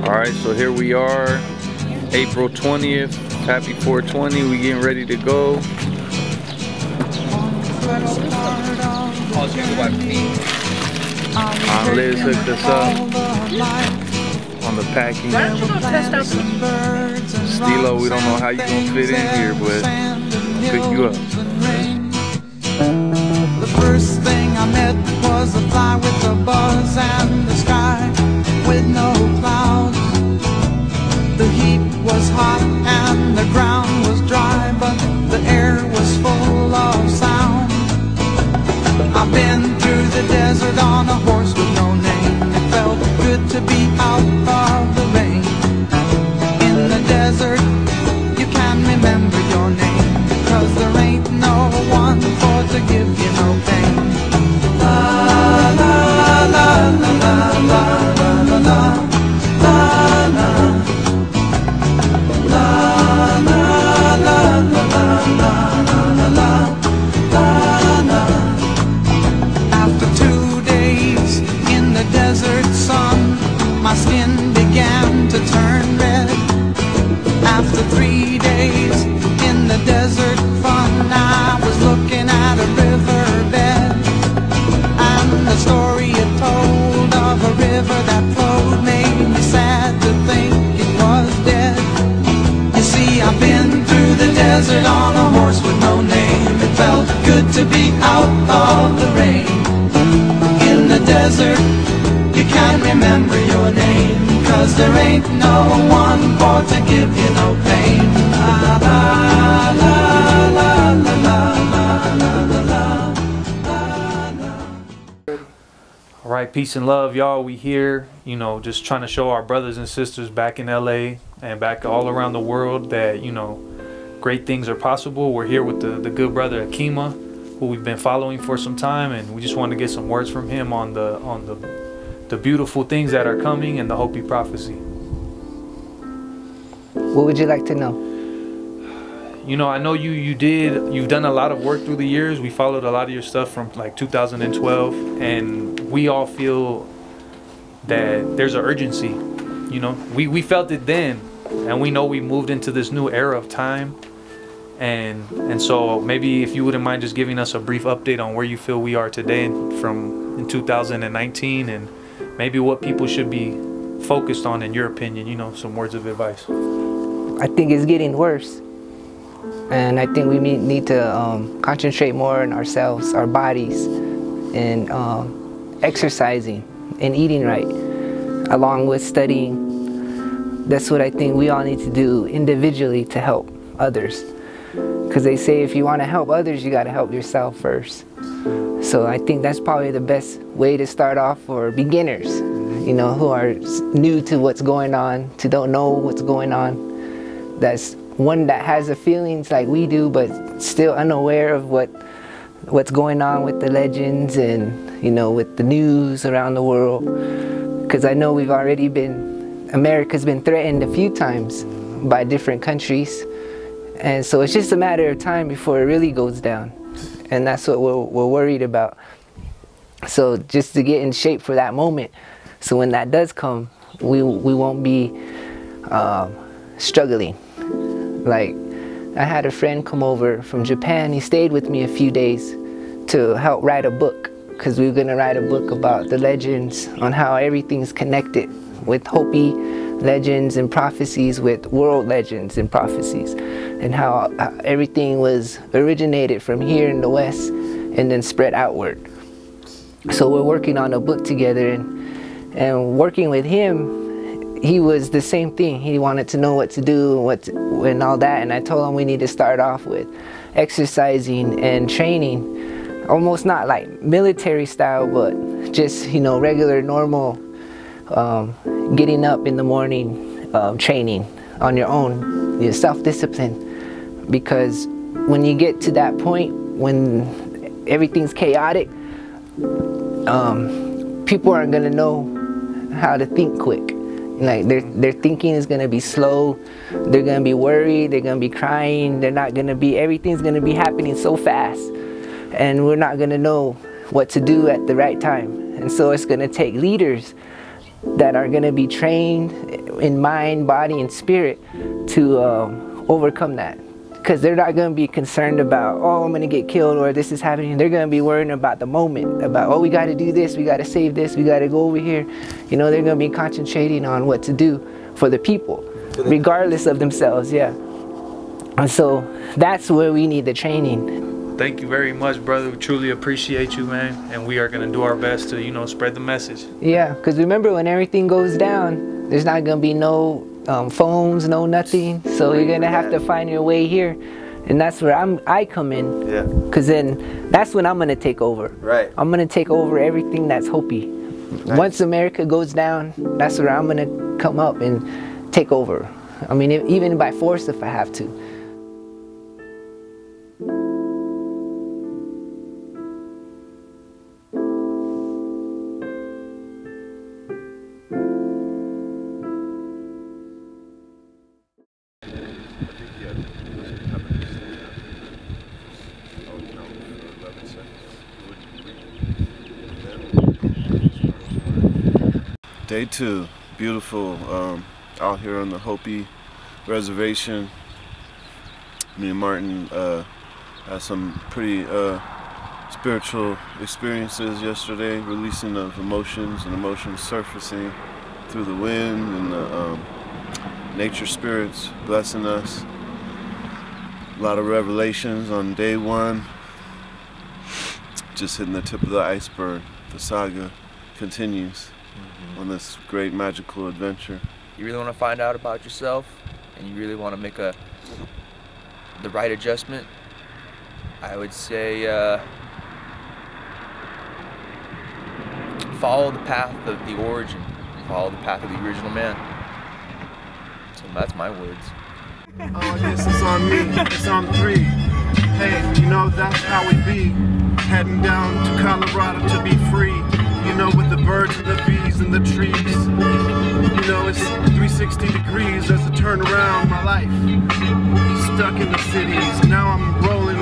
Alright, so here we are, April 20th. Happy 420. We getting ready to go. Liz hooked us up on the packing. Stilo, we don't know how you gonna fit in here, but I'll pick you up. The first thing I met was a fly with a buzz and the sky with no clouds. The heat was hot and the ground was dry, but the air was full of sound. I've been through the desert on a horse with no name. It felt good to be out of the rain. In the desert, you can remember your name, because there ain't no one for to give you no pain. La la la la la la la la la. My skin began to turn red. After 3 days in the desert fun, I was looking at a riverbed, and the story it told of a river that flowed made me sad to think it was dead. You see, I've been through the desert on a horse with no name. It felt good to be out of the rain. In the desert, you can't remember your name, 'cause there ain't no one for to give you no pain. La la la la la la la la la. All right, peace and love, y'all. We here, you know, just trying to show our brothers and sisters back in LA and back all around the world that, you know, great things are possible. We're here with the good brother Akima, who we've been following for some time, and we just want to get some words from him on the beautiful things that are coming and the Hopi prophecy. What would you like to know? You know, I know you've done a lot of work through the years. We followed a lot of your stuff from like 2012, and we all feel that there's an urgency. You know, we felt it then, and we know we moved into this new era of time. And so maybe if you wouldn't mind just giving us a brief update on where you feel we are today from in 2019, and maybe what people should be focused on in your opinion, you know, some words of advice. I think it's getting worse. And I think we need to concentrate more on ourselves, our bodies, and exercising and eating right, along with studying. That's what I think we all need to do individually to help others. Because they say if you want to help others, you got to help yourself first. So I think that's probably the best way to start off for beginners, you know, who are new to what's going on, to don't know what's going on. That's one that has the feelings like we do, but still unaware of what's going on with the legends and, you know, with the news around the world. Because I know America's been threatened a few times by different countries. And so it's just a matter of time before it really goes down. And that's what we're worried about. So just to get in shape for that moment, so when that does come, we won't be struggling. Like, I had a friend come over from Japan. He stayed with me a few days to help write a book, because we were going to write a book about the legends, on how everything's connected with Hopi legends and prophecies with world legends and prophecies, and how everything was originated from here in the West and then spread outward. So we're working on a book together, and working with him, he was the same thing. He wanted to know what to do and all that, and I told him we need to start off with exercising and training, almost not like military style, but just, you know, regular, normal, getting up in the morning, training on your own, your self-discipline. Because when you get to that point, when everything's chaotic, people aren't gonna know how to think quick. Like their thinking is gonna be slow. They're gonna be worried. They're gonna be crying. Everything's gonna be happening so fast, and we're not gonna know what to do at the right time. And so it's gonna take leaders that are going to be trained in mind, body, and spirit to overcome that. Because they're not going to be concerned about, oh, I'm going to get killed or this is happening. They're going to be worrying about the moment, about, oh, we got to do this, we got to save this, we got to go over here. You know, they're going to be concentrating on what to do for the people, regardless of themselves, yeah. And so that's where we need the training. Thank you very much, brother. We truly appreciate you, man. And we are going to do our best to, you know, spread the message. Yeah, because remember, when everything goes down, there's not going to be no phones, no nothing. So you're going to have to find your way here. And that's where I come in. Yeah. Because then that's when I'm going to take over. Right. I'm going to take over everything that's Hopi. Nice. Once America goes down, that's where I'm going to come up and take over. I mean, even by force if I have to. Day 2, beautiful, out here on the Hopi reservation. Me and Martin had some pretty spiritual experiences yesterday, releasing of emotions and emotions surfacing through the wind and the nature spirits blessing us. A lot of revelations on day 1, just hitting the tip of the iceberg. The saga continues on this great magical adventure. You really want to find out about yourself and you really want to make the right adjustment, I would say follow the path of the origin, follow the path of the original man. So that's my words. Oh, this is on me, it's on 3. Hey, you know, that's how we be. Heading down to Colorado to be free. You know, with the birds and the bees and the trees. You know, it's 360 degrees as I turn around my life. Stuck in the cities, now I'm rolling,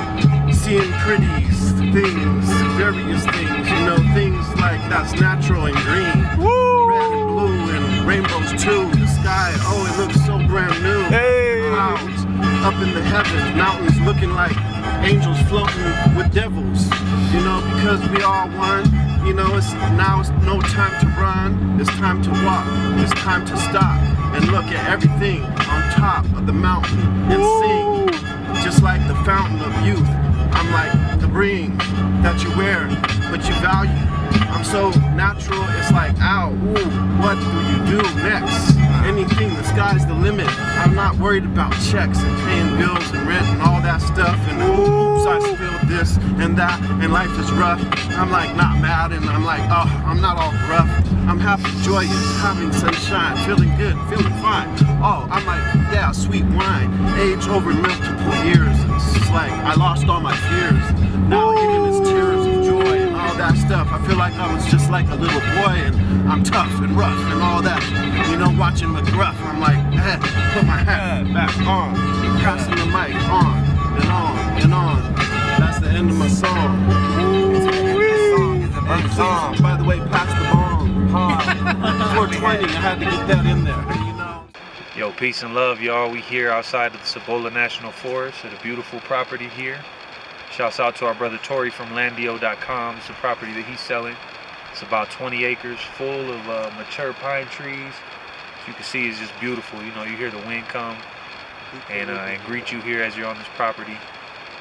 seeing pretties, things, various things. You know, things like that's natural and green. Woo! Red and blue and rainbows too. The sky, oh, it looks so brand new. Hey! Clouds up in the heavens, mountains looking like angels floating with devils. You know, because we are one. You know, it's no time to run, it's time to walk, it's time to stop and look at everything on top of the mountain and sing, just like the fountain of youth. I'm like the ring that you wear, but you value. I'm so natural, it's like, ow, ooh, what do you do next? Anything, the sky's the limit. I'm not worried about checks and paying bills and rent and all that stuff. And oops, I spilled this and that, and life is rough. I'm like not mad, and I'm like, oh, I'm not all rough. I'm happy, joyous, having sunshine, feeling good, feeling fine. Oh, I'm like, yeah, sweet wine, aged over multiple years. It's just like I lost all my fears. Now even it's tears of joy and all that stuff. I feel like I was just like a little boy, and I'm tough and rough and all that. You know, watching McGruff, I'm like, put my hat back on, passing the mic on and on and on. That's the end of my song. Hey, please, by the way, pass the bomb. 420, I had to get that in there. You know. Yo, peace and love, y'all. We here outside of the Cibola National Forest at a beautiful property here. Shouts out to our brother Tori from Landio.com. It's a property that he's selling. It's about 20 acres full of mature pine trees. As you can see, it's just beautiful. You know, you hear the wind come and greet you here as you're on this property.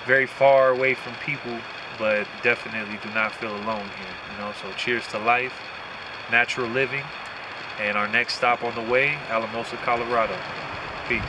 Very far away from people, but definitely do not feel alone here. You know, so cheers to life, natural living, and our next stop on the way, Alamosa, Colorado. Peace.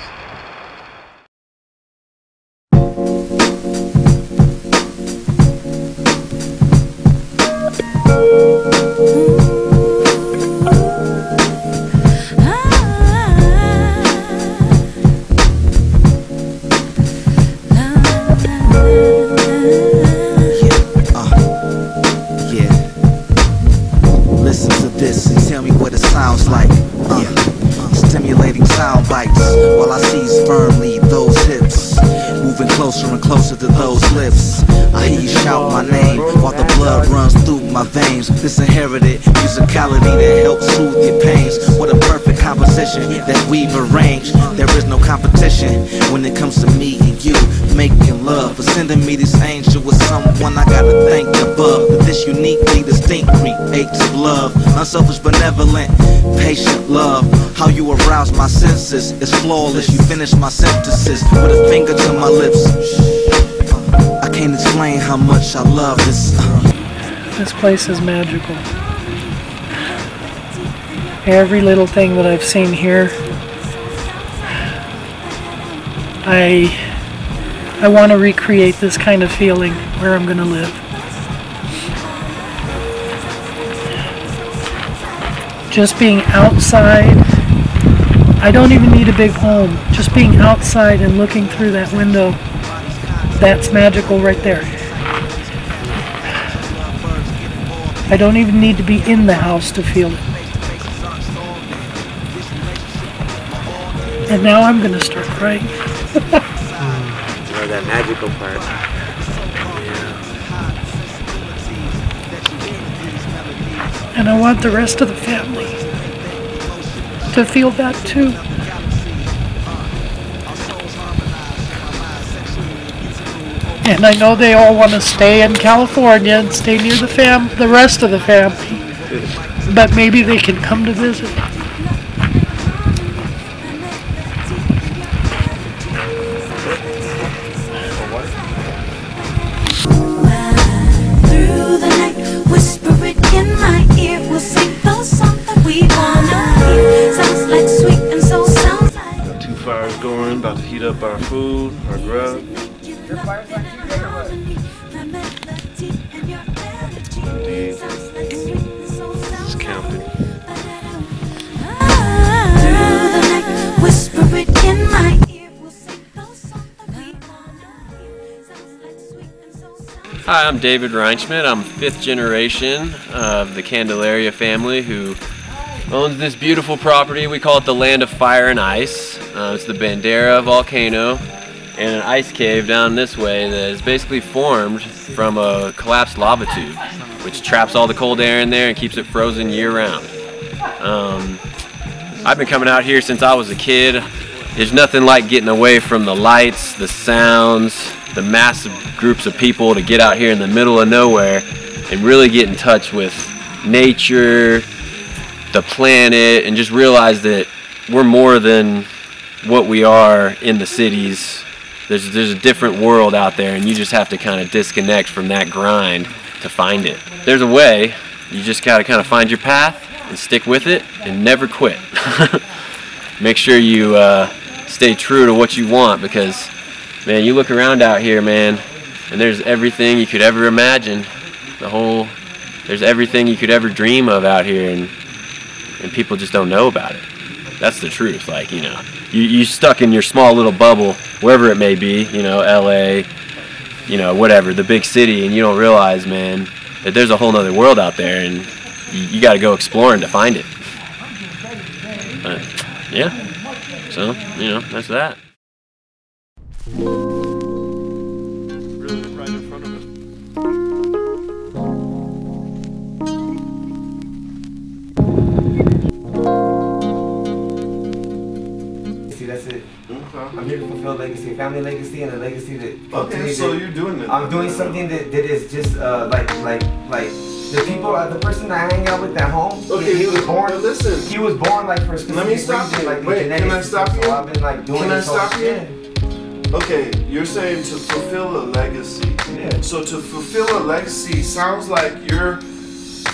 Stimulating sound bites while I seize firmly those hips. Move moving closer and closer to those lips. I hear you shout my name while the blood runs through my veins. This inherited musicality that helps soothe your pains. What a perfect composition that we've arranged. There is no competition when it comes to me and you making love. For sending me this angel with someone I gotta thank above. That this uniquely distinct creates of love. Unselfish, benevolent, patient love. How you arouse my senses is flawless. You finish my sentences with a finger to my lips. I can't explain how much I love this. This place is magical. Every little thing that I've seen here, I want to recreate this kind of feeling where I'm going to live. Just being outside, I don't even need a big home. Just being outside and looking through that window, that's magical right there. I don't even need to be in the house to feel it. And now I'm going to start crying. That magical part. And I want the rest of the family to feel that too. And I know they all want to stay in California and stay near the rest of the family. But maybe they can come to visit. Got 2 fires going, about to heat up our food, our grub. Indeed. Just camping. Hi, I'm David Reinschmidt. I'm 5th generation of the Candelaria family who owns this beautiful property. We call it the Land of Fire and Ice. It's the Bandera volcano and an ice cave down this way that is basically formed from a collapsed lava tube, which traps all the cold air in there and keeps it frozen year-round. I've been coming out here since I was a kid. There's nothing like getting away from the lights, the sounds, the massive groups of people to get out here in the middle of nowhere and really get in touch with nature, the planet, and just realize that we're more than what we are in the cities. There's a different world out there, and you just have to kind of disconnect from that grind to find it. There's a way. You just gotta kind of find your path and stick with it and never quit. Make sure you stay true to what you want, because man, you look around out here, man, and there's everything you could ever imagine. There's everything you could ever dream of out here, and people just don't know about it. That's the truth. Like, you know, you stuck in your small little bubble, wherever it may be, you know, LA, you know, whatever, the big city, and you don't realize, man, that there's a whole nother world out there, and you got to go exploring to find it. But, yeah, so, you know, that's that. Really right in front of us. See, that's it. Okay. I'm here to fulfill legacy, family legacy, and a legacy that. Okay, so you're doing it. I'm doing something that is just like the people, the person that I hang out with at home. Okay, he was born. Listen. He was born like for a specific Let me stop reason, you. like Wait, genetics. can I stop you? So I've been like doing. Can I stop you? Yeah. Okay, you're saying to fulfill a legacy. Yeah. So to fulfill a legacy sounds like you're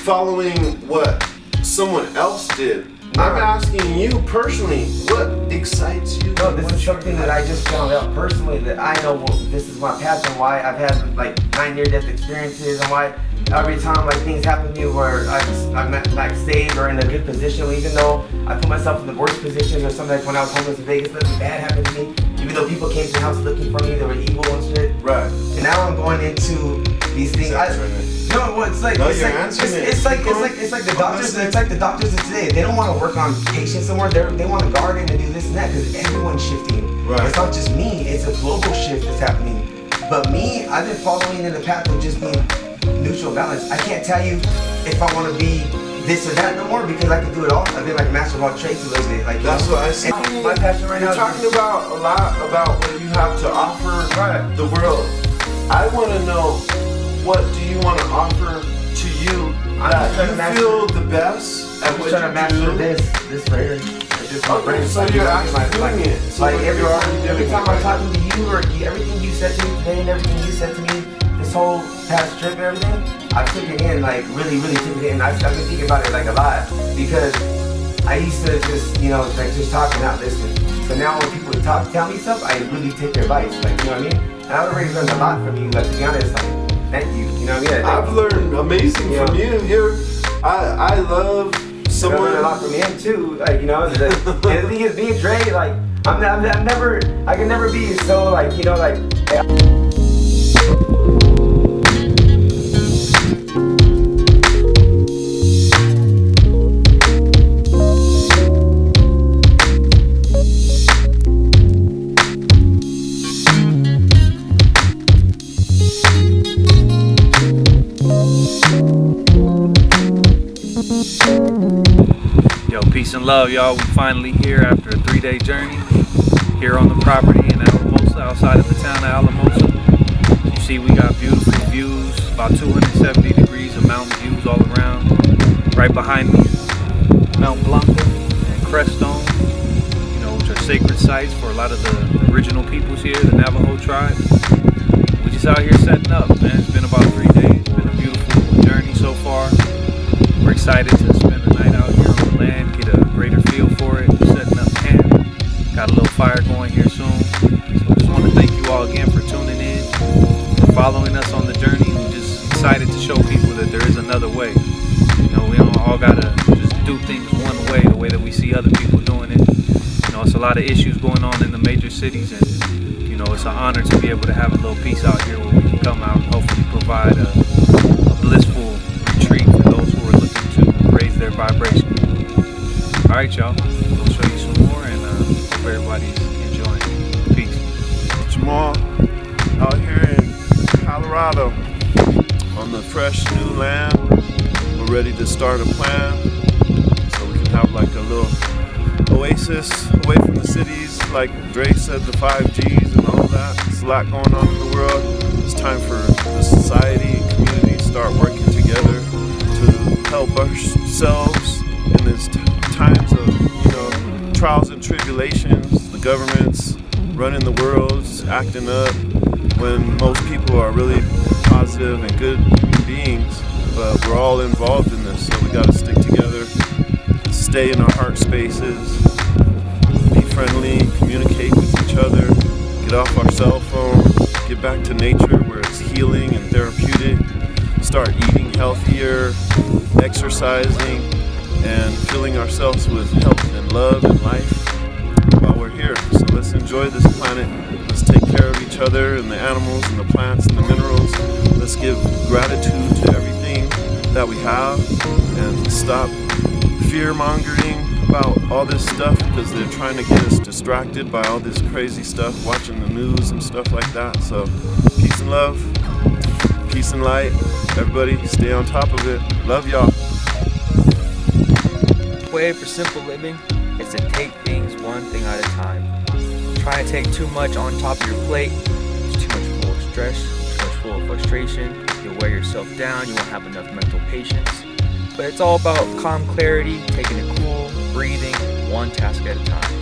following what someone else did. I'm asking you personally, what excites you? No, this is something that I just found out personally, that I know this is my path and why I've had like 9 near-death experiences, and why every time like things happen to me where I'm not like saved or in a good position, even though I put myself in the worst positions, or something like when I was homeless in Vegas, nothing bad happened to me. Even though people came to the house looking for me, they were evil and shit. Right. And now I'm going into these things. No, well, it's like it's like the doctors. It's like the doctors of today. They don't want to work on patients somewhere. They want to garden and do this and that, because everyone's shifting. Right. It's not just me, it's a global shift that's happening. But me, I've been following in the path of just being neutral balance. I can't tell you if I want to be this or that no more because I can do it all. I've been like a master of all trades a little bit. Like that's what I see. My passion right now. You're talking about a lot about what you have to offer the world. I want to know, what do you want to offer to you that you feel the best at what you do? I'm trying to master this right here. Okay, so you're actually doing it. So like every time I'm talking to you or everything you said to me today and everything you said to me this whole past trip and everything, I took it in, like really took it in. I've been thinking about it like a lot because I used to just, you know, like just talk and not listen. So now when people tell me stuff, I really take their advice, like, you know what I mean? And I've already learned a lot from you, like, to be honest, like, thank you, you know what I mean? I've learned amazing from you. I love someone. I learned a lot from him too, like, you know, and the thing is, being Dre, like, I can never be so, like, you know, like, Yo, peace and love, y'all. We finally here after a 3-day journey here on the property in Alamosa, outside of the town of Alamosa. You see, we got beautiful views, about 270 degrees of mountain views all around. Right behind me, Mount Blanco and Crestone, you know, which are sacred sites for a lot of the original peoples here, the Navajo tribe. We just out here setting up, man. It's been about 3 days. It's been a beautiful journey so far. We're excited to spend the night out here on the land, get a greater feel for it, setting up camp. Got a little fire going here soon. So I just want to thank you all again for tuning in, for following us on the journey. We're just excited to show people that there is another way. You know, we don't all gotta just do things one way, the way that we see other people doing it. You know, it's a lot of issues going on in the major cities, and you know, it's an honor to be able to have a little peace out here where we can come out and hopefully provide a blissful retreat for those who are looking to raise their vibration. All right, y'all. We'll show you some more, and hope everybody's enjoying. Peace. Jamal, out here in Colorado, on the fresh new land. We're ready to start a plan, so we can have like a little oasis away from the cities. Like Dre said, the 5 Gs and all that. There's a lot going on in the world. It's time for the society and community to start working together to help ourselves in these times of, you know, trials and tribulations. The government's running the world, acting up when most people are really positive and good human beings, but we're all involved in this, so we got to stick together, stay in our heart spaces, be friendly, communicate with each other, get off our cell phones, get back to nature where it's healing and therapeutic, start eating healthier, exercising, and filling ourselves with health and love and life while we're here. So let's enjoy this planet. Let's take care of each other and the animals and the plants and the minerals. Let's give gratitude to everything that we have and stop fear-mongering about all this stuff because they're trying to get us distracted by all this crazy stuff, watching the news and stuff like that. So peace and love, peace and light. Everybody stay on top of it. Love y'all. Way for simple living is to take things one thing at a time. Trying to take too much on top of your plate, it's too much full of stress, too much full of frustration. You'll wear yourself down, you won't have enough mental patience. But it's all about calm clarity, taking it cool, breathing, one task at a time.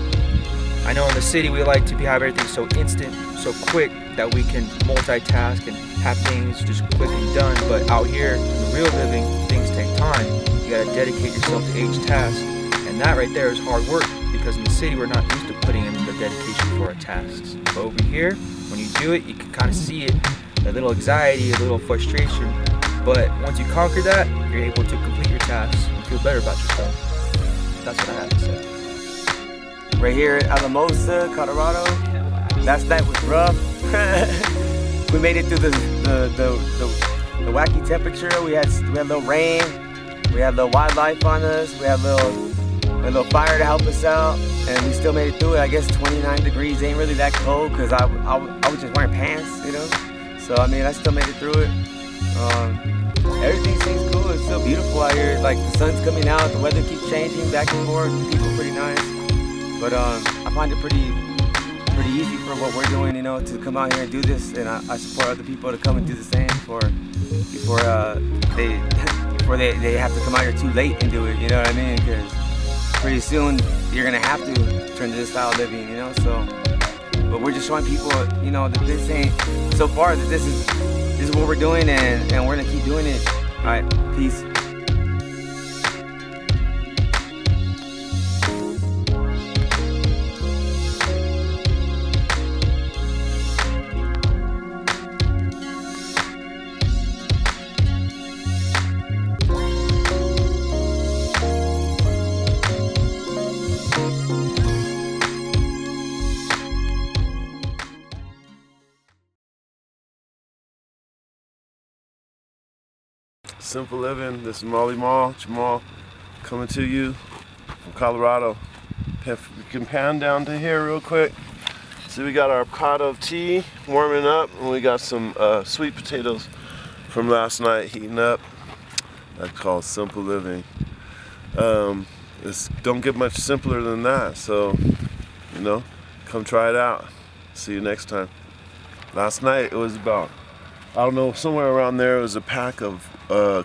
I know in the city we like to have everything so instant, so quick that we can multitask and have things just quick and done. But out here, in the real living, things take time. You gotta dedicate yourself to each task. And that right there is hard work because in the city we're not used to putting in the dedication for our tasks. But over here, when you do it, you can kind of see it, a little anxiety, a little frustration. But once you conquer that, you're able to complete your tasks and feel better about yourself. That's what I have to say. Right here at Alamosa, Colorado. Last night was rough. We made it through the wacky temperature. We had a little rain. We had a little wildlife on us. We had a little fire to help us out. and we still made it through it. I guess 29 degrees ain't really that cold because I was just wearing pants, you know. So I mean, I still made it through it. Everything seems cool. It's still beautiful out here. Like the sun's coming out, the weather keeps changing back and forth. People are pretty nice, but I find it pretty easy for what we're doing, you know, to come out here and do this. And I support other people to come and do the same before they have to come out here too late and do it. You know what I mean? Because pretty soon you're gonna have to turn to this style of living, you know. So, but we're just showing people, you know, that this ain't so far that this is what we're doing, and we're gonna keep doing it. All right, peace. Simple Living. This is Molly Mall, Jamal, coming to you from Colorado. If we can pan down to here real quick. So we got our pot of tea warming up, and we got some sweet potatoes from last night heating up. That's called Simple Living. It's don't get much simpler than that. So, you know, come try it out. See you next time. Last night it was about, I don't know, somewhere around there was a pack of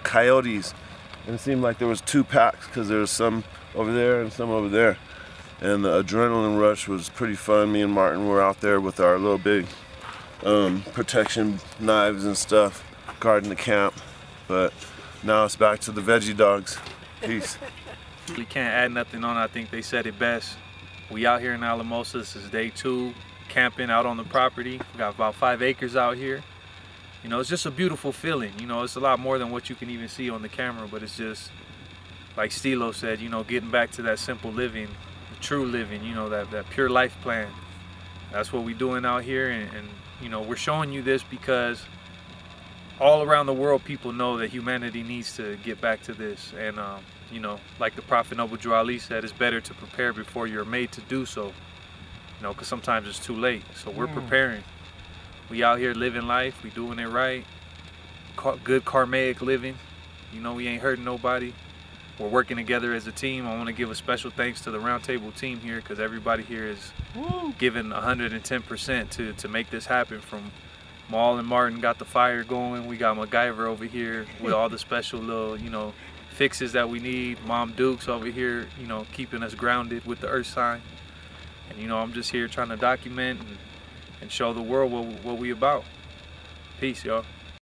coyotes, and it seemed like there was 2 packs because there was some over there and some over there, and the adrenaline rush was pretty fun. Me and Martin were out there with our little big protection knives and stuff guarding the camp, but now it's back to the veggie dogs. Peace. We can't add nothing on. I think they said it best. We out here in Alamosa. This is day 2 camping out on the property. We got about 5 acres out here. You know, it's just a beautiful feeling. You know, it's a lot more than what you can even see on the camera, but it's just, like Stilo said, you know, getting back to that simple living, the true living, you know, that pure life plan. That's what we're doing out here, and you know, we're showing you this because all around the world people know that humanity needs to get back to this. And, you know, like the Prophet Noble Drew Ali said, it's better to prepare before you're made to do so. You know, because sometimes it's too late. So we're preparing. We out here living life, we doing it right, good karmic living. You know, we ain't hurting nobody. We're working together as a team. I want to give a special thanks to the Roundtable team here, because everybody here is giving 110% to make this happen. From Maul and Martin got the fire going. We got MacGyver over here with all the special little, you know, fixes that we need. Mom Dukes over here, you know, keeping us grounded with the earth sign. And, you know, I'm just here trying to document and show the world what we about. Peace, y'all.